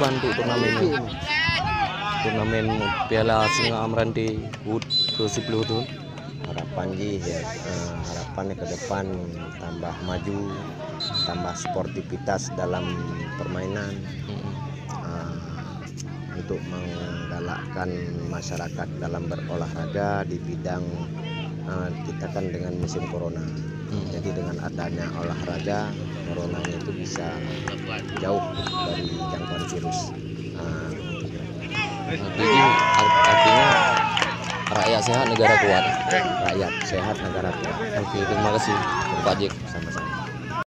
bantu turnamen Piala Singa Amran di UUD ke-10 tuh. Harapan ya, harapannya ke depan tambah maju, tambah sportivitas dalam permainan, untuk menggalakkan masyarakat dalam berolahraga di bidang kita kan dengan musim corona. Jadi dengan adanya olahraga, coronanya itu bisa jauh dari jangkauan virus. Artinya rakyat sehat negara kuat. Rakyat sehat negara kuat. Oke, terima kasih Pak Jek. Sama-sama.